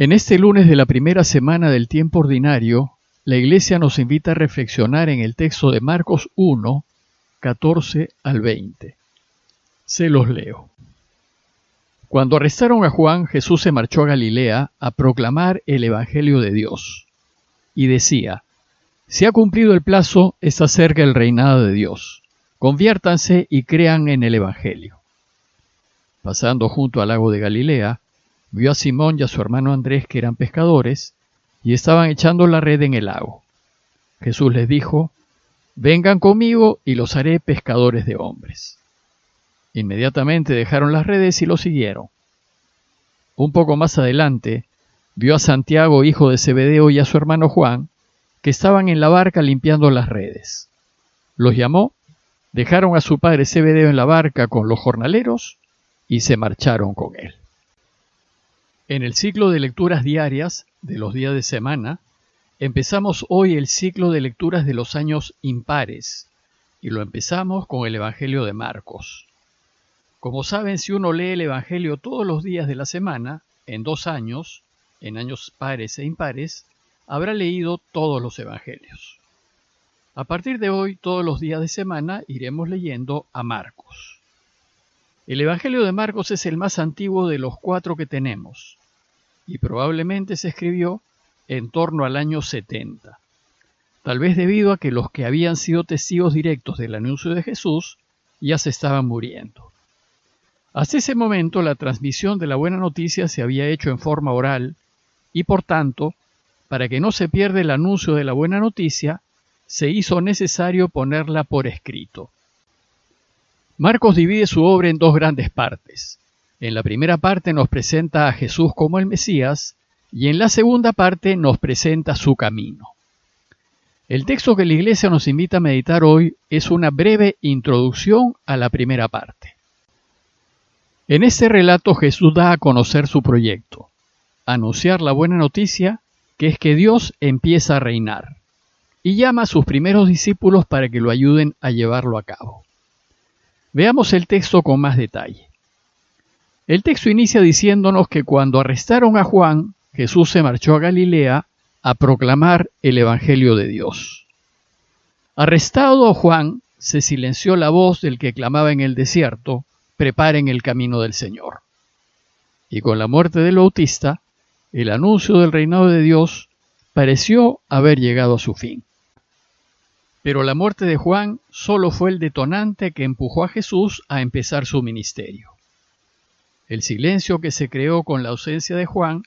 En este lunes de la primera semana del tiempo ordinario, la Iglesia nos invita a reflexionar en el texto de Marcos 1, 14 al 20. Se los leo. Cuando arrestaron a Juan, Jesús se marchó a Galilea a proclamar el Evangelio de Dios. Y decía: se ha cumplido el plazo, está cerca el reinado de Dios. Conviértanse y crean en el Evangelio. Pasando junto al lago de Galilea, vio a Simón y a su hermano Andrés, que eran pescadores, y estaban echando la red en el lago. Jesús les dijo: vengan conmigo y los haré pescadores de hombres. Inmediatamente dejaron las redes y lo siguieron. Un poco más adelante, vio a Santiago, hijo de Zebedeo, y a su hermano Juan, que estaban en la barca limpiando las redes. Los llamó, dejaron a su padre Zebedeo en la barca con los jornaleros y se marcharon con él. En el ciclo de lecturas diarias de los días de semana, empezamos hoy el ciclo de lecturas de los años impares, y lo empezamos con el Evangelio de Marcos. Como saben, si uno lee el Evangelio todos los días de la semana, en 2 años, en años pares e impares, habrá leído todos los Evangelios. A partir de hoy, todos los días de semana, iremos leyendo a Marcos. El Evangelio de Marcos es el más antiguo de los 4 que tenemos, y probablemente se escribió en torno al año 70, tal vez debido a que los que habían sido testigos directos del anuncio de Jesús ya se estaban muriendo. Hasta ese momento la transmisión de la buena noticia se había hecho en forma oral y, por tanto, para que no se pierda el anuncio de la buena noticia, se hizo necesario ponerla por escrito. Marcos divide su obra en 2 grandes partes. En la primera parte nos presenta a Jesús como el Mesías y en la segunda parte nos presenta su camino. El texto que la Iglesia nos invita a meditar hoy es una breve introducción a la primera parte. En este relato Jesús da a conocer su proyecto: anunciar la buena noticia, que es que Dios empieza a reinar, y llama a sus primeros discípulos para que lo ayuden a llevarlo a cabo. Veamos el texto con más detalle. El texto inicia diciéndonos que cuando arrestaron a Juan, Jesús se marchó a Galilea a proclamar el Evangelio de Dios. Arrestado Juan, se silenció la voz del que clamaba en el desierto: preparen el camino del Señor. Y con la muerte del Bautista, el anuncio del reinado de Dios pareció haber llegado a su fin. Pero la muerte de Juan solo fue el detonante que empujó a Jesús a empezar su ministerio. El silencio que se creó con la ausencia de Juan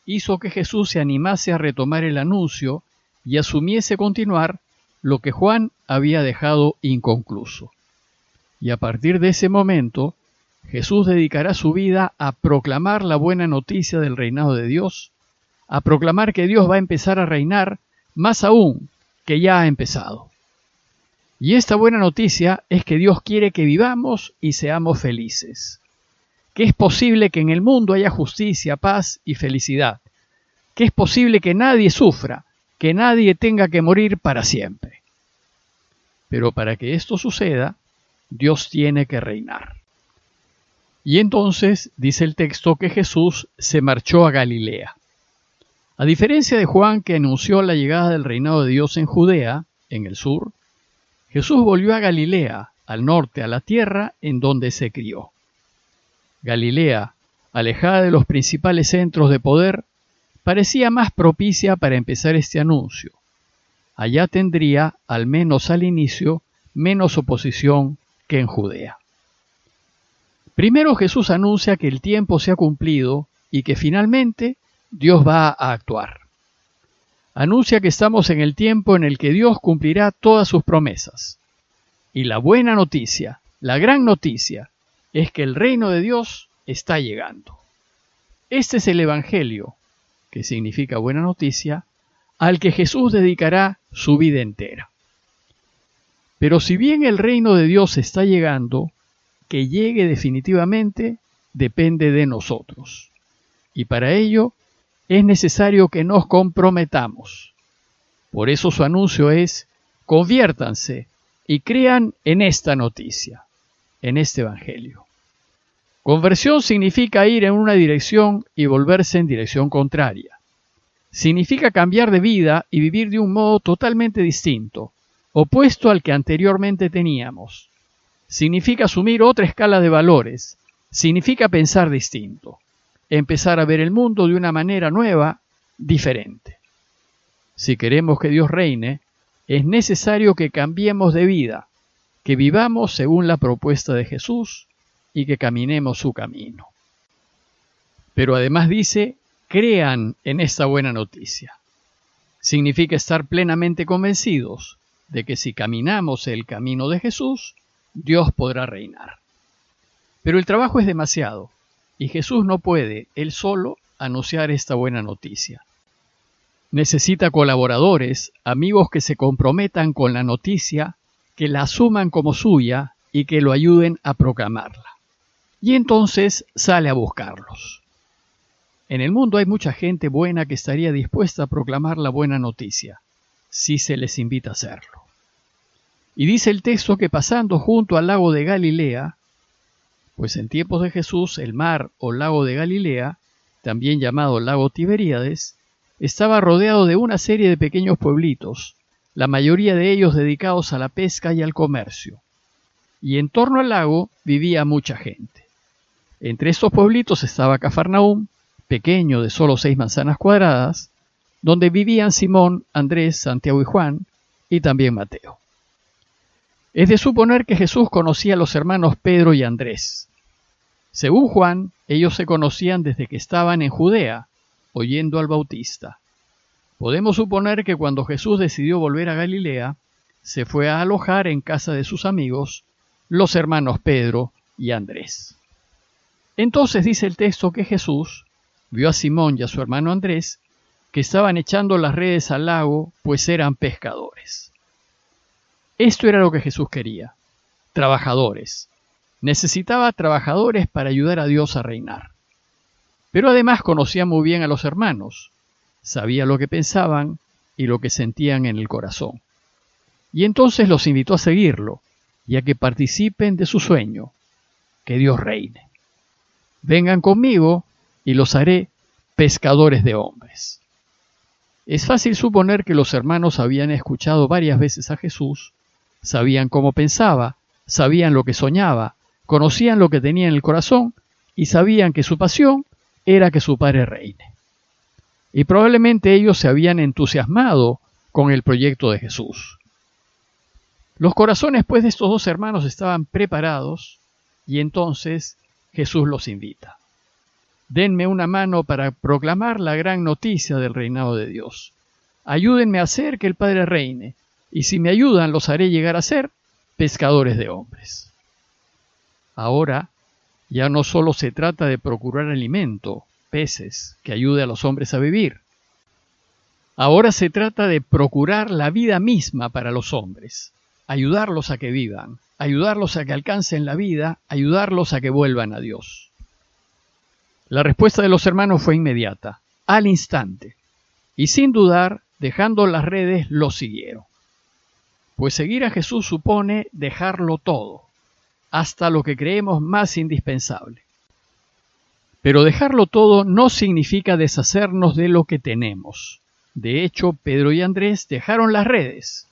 hizo que Jesús se animase a retomar el anuncio y asumiese continuar lo que Juan había dejado inconcluso. Y a partir de ese momento, Jesús dedicará su vida a proclamar la buena noticia del reinado de Dios, a proclamar que Dios va a empezar a reinar, más aún que ya ha empezado. Y esta buena noticia es que Dios quiere que vivamos y seamos felices, que es posible que en el mundo haya justicia, paz y felicidad, que es posible que nadie sufra, que nadie tenga que morir para siempre. Pero para que esto suceda, Dios tiene que reinar. Y entonces dice el texto que Jesús se marchó a Galilea. A diferencia de Juan, que anunció la llegada del reinado de Dios en Judea, en el sur, Jesús volvió a Galilea, al norte, a la tierra en donde se crió. Galilea, alejada de los principales centros de poder, parecía más propicia para empezar este anuncio. Allá tendría, al menos al inicio, menos oposición que en Judea. Primero Jesús anuncia que el tiempo se ha cumplido y que finalmente Dios va a actuar. Anuncia que estamos en el tiempo en el que Dios cumplirá todas sus promesas. Y la buena noticia, la gran noticia, es que el reino de Dios está llegando. Este es el Evangelio, que significa buena noticia, al que Jesús dedicará su vida entera. Pero si bien el reino de Dios está llegando, que llegue definitivamente depende de nosotros. Y para ello es necesario que nos comprometamos. Por eso su anuncio es: conviértanse y crean en esta noticia, en este Evangelio. Conversión significa ir en una dirección y volverse en dirección contraria. Significa cambiar de vida y vivir de un modo totalmente distinto, opuesto al que anteriormente teníamos. Significa asumir otra escala de valores. Significa pensar distinto. Empezar a ver el mundo de una manera nueva, diferente. Si queremos que Dios reine, es necesario que cambiemos de vida, que vivamos según la propuesta de Jesús y que caminemos su camino. Pero además dice, crean en esta buena noticia. Significa estar plenamente convencidos de que si caminamos el camino de Jesús, Dios podrá reinar. Pero el trabajo es demasiado, y Jesús no puede, él solo, anunciar esta buena noticia. Necesita colaboradores, amigos que se comprometan con la noticia, que la asuman como suya y que lo ayuden a proclamarla. Y entonces sale a buscarlos. En el mundo hay mucha gente buena que estaría dispuesta a proclamar la buena noticia, si se les invita a hacerlo. Y dice el texto que pasando junto al lago de Galilea, pues en tiempos de Jesús el mar o lago de Galilea, también llamado lago Tiberíades, estaba rodeado de una serie de pequeños pueblitos, la mayoría de ellos dedicados a la pesca y al comercio. Y en torno al lago vivía mucha gente. Entre estos pueblitos estaba Cafarnaúm, pequeño de solo 6 manzanas cuadradas, donde vivían Simón, Andrés, Santiago y Juan, y también Mateo. Es de suponer que Jesús conocía a los hermanos Pedro y Andrés. Según Juan, ellos se conocían desde que estaban en Judea, oyendo al Bautista. Podemos suponer que cuando Jesús decidió volver a Galilea, se fue a alojar en casa de sus amigos, los hermanos Pedro y Andrés. Entonces dice el texto que Jesús vio a Simón y a su hermano Andrés, que estaban echando las redes al lago, pues eran pescadores. Esto era lo que Jesús quería, trabajadores. Necesitaba trabajadores para ayudar a Dios a reinar. Pero además conocía muy bien a los hermanos, sabía lo que pensaban y lo que sentían en el corazón. Y entonces los invitó a seguirlo y a que participen de su sueño, que Dios reine. Vengan conmigo y los haré pescadores de hombres. Es fácil suponer que los hermanos habían escuchado varias veces a Jesús, sabían cómo pensaba, sabían lo que soñaba, conocían lo que tenía en el corazón y sabían que su pasión era que su padre reine. Y probablemente ellos se habían entusiasmado con el proyecto de Jesús. Los corazones pues de estos dos hermanos estaban preparados y entonces Jesús los invita. Denme una mano para proclamar la gran noticia del reinado de Dios. Ayúdenme a hacer que el Padre reine, y si me ayudan los haré llegar a ser pescadores de hombres. Ahora ya no solo se trata de procurar alimento, peces, que ayude a los hombres a vivir. Ahora se trata de procurar la vida misma para los hombres, ayudarlos a que vivan, ayudarlos a que alcancen la vida, ayudarlos a que vuelvan a Dios. La respuesta de los hermanos fue inmediata, al instante, y sin dudar, dejando las redes, lo siguieron. Pues seguir a Jesús supone dejarlo todo, hasta lo que creemos más indispensable. Pero dejarlo todo no significa deshacernos de lo que tenemos. De hecho, Pedro y Andrés dejaron las redes,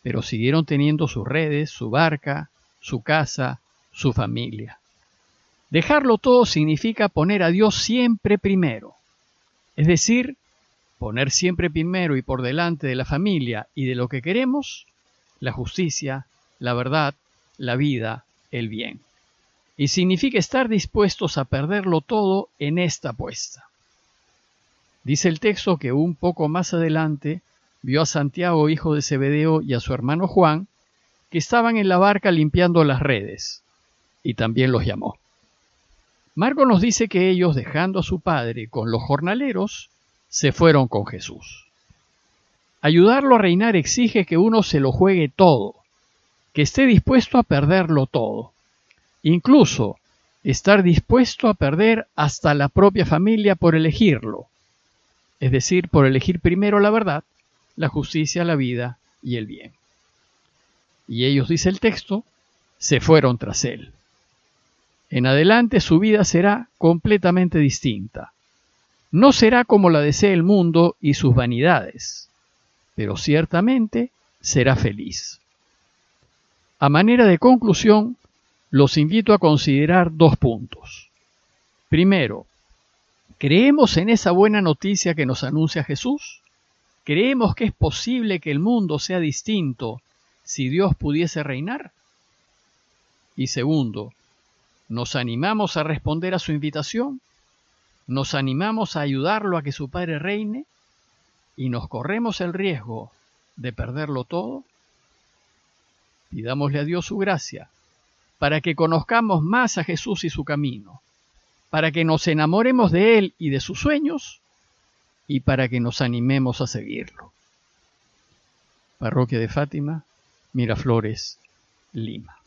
pero siguieron teniendo sus redes, su barca, su casa, su familia. Dejarlo todo significa poner a Dios siempre primero. Es decir, poner siempre primero y por delante de la familia y de lo que queremos, la justicia, la verdad, la vida, el bien. Y significa estar dispuestos a perderlo todo en esta apuesta. Dice el texto que un poco más adelante vio a Santiago, hijo de Zebedeo, y a su hermano Juan, que estaban en la barca limpiando las redes, y también los llamó. Marcos nos dice que ellos, dejando a su padre con los jornaleros, se fueron con Jesús. Ayudarlo a reinar exige que uno se lo juegue todo, que esté dispuesto a perderlo todo, incluso estar dispuesto a perder hasta la propia familia por elegirlo, es decir, por elegir primero la verdad, la justicia, la vida y el bien. Y ellos, dice el texto, se fueron tras él. En adelante su vida será completamente distinta. No será como la desea el mundo y sus vanidades, pero ciertamente será feliz. A manera de conclusión, los invito a considerar 2 puntos. Primero, ¿creemos en esa buena noticia que nos anuncia Jesús? ¿Creemos que es posible que el mundo sea distinto si Dios pudiese reinar? Y segundo, ¿nos animamos a responder a su invitación? ¿Nos animamos a ayudarlo a que su Padre reine? ¿Y nos corremos el riesgo de perderlo todo? Pidámosle a Dios su gracia para que conozcamos más a Jesús y su camino, para que nos enamoremos de Él y de sus sueños, y para que nos animemos a seguirlo. Parroquia de Fátima, Miraflores, Lima.